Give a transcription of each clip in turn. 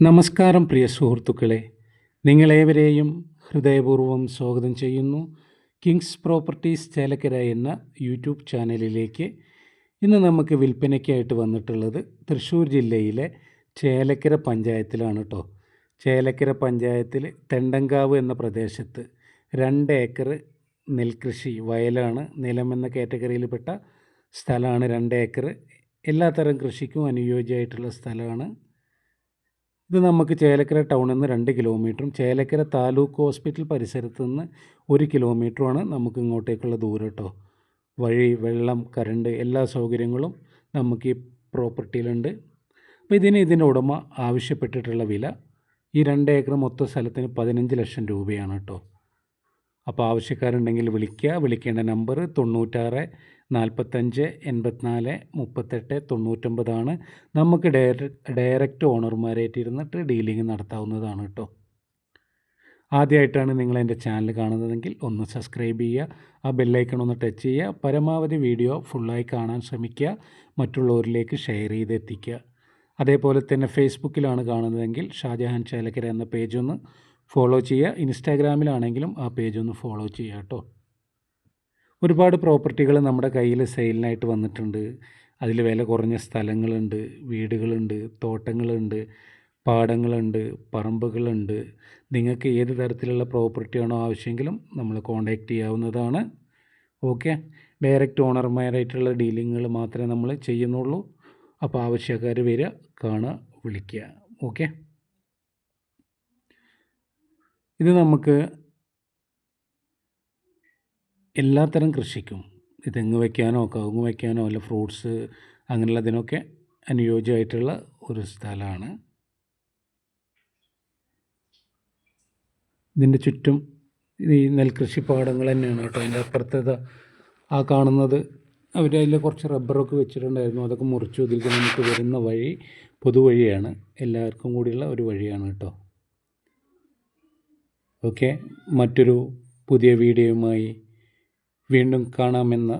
നമസ്കാരം പ്രിയ സുഹൃത്തുക്കളെ, നിങ്ങളേവരെയും ഹൃദയപൂർവ്വം സ്വാഗതം ചെയ്യുന്നു. കിങ്സ് പ്രോപ്പർട്ടീസ് ചേലക്കര എന്ന യൂട്യൂബ് ചാനലിലേക്ക്. ഇന്ന് നമുക്ക് വിൽപ്പനയ്ക്കായിട്ട് വന്നിട്ടുള്ളത് തൃശ്ശൂർ ജില്ലയിലെ ചേലക്കര പഞ്ചായത്തിലാണ് കേട്ടോ. ചേലക്കര പഞ്ചായത്തിൽ തെണ്ടങ്കാവ് എന്ന പ്രദേശത്ത് 2 ഏക്കർ നെൽകൃഷി വയലാണ്. നിലം എന്ന കാറ്റഗറിയിൽപ്പെട്ട സ്ഥലമാണ് 2 ഏക്കർ. എല്ലാത്തരം കൃഷിക്കും അനുയോജ്യമായിട്ടുള്ള സ്ഥലമാണ്. ഇത് നമുക്ക് ചേലക്കര ടൗണിൽ നിന്ന് 2 കിലോമീറ്ററും ചേലക്കര താലൂക്ക് ഹോസ്പിറ്റൽ പരിസരത്ത് നിന്ന് 1 കിലോമീറ്ററുമാണ് നമുക്ക് ഇങ്ങോട്ടേക്കുള്ള ദൂരം കേട്ടോ. വഴി, വെള്ളം, കറണ്ട് എല്ലാ സൗകര്യങ്ങളും നമുക്ക് ഈ പ്രോപ്പർട്ടിയിലുണ്ട്. അപ്പോൾ ഇതിൻ്റെ ഉടമ ആവശ്യപ്പെട്ടിട്ടുള്ള വില ഈ 2 ഏക്കർ മൊത്തം സ്ഥലത്തിന് 15 ലക്ഷം രൂപയാണ് കേട്ടോ. അപ്പോൾ ആവശ്യക്കാരുണ്ടെങ്കിൽ വിളിക്കേണ്ട നമ്പർ 96 45 84 38 99 നമുക്ക് ഡയറക്റ്റ് ഓണർമാരായിട്ട് ഇരുന്നിട്ട് ഡീലിംഗ് നടത്താവുന്നതാണ് കേട്ടോ. ആദ്യമായിട്ടാണ് നിങ്ങൾ എൻ്റെ ചാനൽ കാണുന്നതെങ്കിൽ ഒന്ന് സബ്സ്ക്രൈബ് ചെയ്യുക, ആ ബെല്ലൈക്കൺ ഒന്ന് ടച്ച് ചെയ്യുക. പരമാവധി വീഡിയോ ഫുള്ളായി കാണാൻ ശ്രമിക്കുക, മറ്റുള്ളവരിലേക്ക് ഷെയർ ചെയ്ത് എത്തിക്കുക. അതേപോലെ തന്നെ ഫേസ്ബുക്കിലാണ് കാണുന്നതെങ്കിൽ ഷാജഹാൻ ചേലക്കര എന്ന പേജൊന്ന് ഫോളോ ചെയ്യുക. ഇൻസ്റ്റാഗ്രാമിലാണെങ്കിലും ആ പേജൊന്ന് ഫോളോ ചെയ്യുക കേട്ടോ. ഒരുപാട് പ്രോപ്പർട്ടികൾ നമ്മുടെ കയ്യിൽ സെയിലിനായിട്ട് വന്നിട്ടുണ്ട്. അതിൽ വില കുറഞ്ഞ സ്ഥലങ്ങളുണ്ട്, വീടുകളുണ്ട്, തോട്ടങ്ങളുണ്ട്, പാടങ്ങളുണ്ട്, പറമ്പുകളുണ്ട്. നിങ്ങൾക്ക് ഏത് തരത്തിലുള്ള പ്രോപ്പർട്ടിയാണോ ആവശ്യമെങ്കിലും നമ്മൾ കോൺടാക്റ്റ് ചെയ്യാവുന്നതാണ്. ഓക്കെ, ഡയറക്റ്റ് ഓണർമാരായിട്ടുള്ള ഡീലിങ്ങുകൾ മാത്രമേ നമ്മൾ ചെയ്യുന്നുള്ളൂ. അപ്പോൾ ആവശ്യക്കാർ വരിക, കാണുക, വിളിക്കുക. ഓക്കെ, ഇത് നമുക്ക് എല്ലാത്തരം കൃഷിക്കും, തെങ്ങ് വയ്ക്കാനോ കവുങ്ങ് വയ്ക്കാനോ അല്ല ഫ്രൂട്ട്സ് അങ്ങനെയുള്ളതിനൊക്കെ അനുയോജ്യമായിട്ടുള്ള ഒരു സ്ഥലമാണ്. ഇതിൻ്റെ ചുറ്റും ഈ നെൽകൃഷി പാടങ്ങൾ തന്നെയാണ് കേട്ടോ. അതിൻ്റെ അപ്പുറത്തേത് ആ കാണുന്നത് അവർ അതിൽ കുറച്ച് റബ്ബറൊക്കെ വെച്ചിട്ടുണ്ടായിരുന്നു, അതൊക്കെ മുറിച്ചു. ഇതിലേക്ക് നമുക്ക് വരുന്ന വഴി പൊതുവഴിയാണ്, എല്ലാവർക്കും കൂടിയുള്ള ഒരു വഴിയാണ് കേട്ടോ. ഓക്കെ, മറ്റൊരു പുതിയ വീഡിയോയുമായി വീണ്ടും കാണാമെന്ന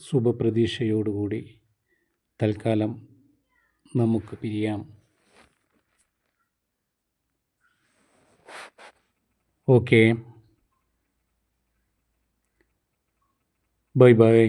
ശുഭപ്രതീക്ഷയോടുകൂടി തൽക്കാലം നമുക്ക് പിരിയാം. Okay, bye bye.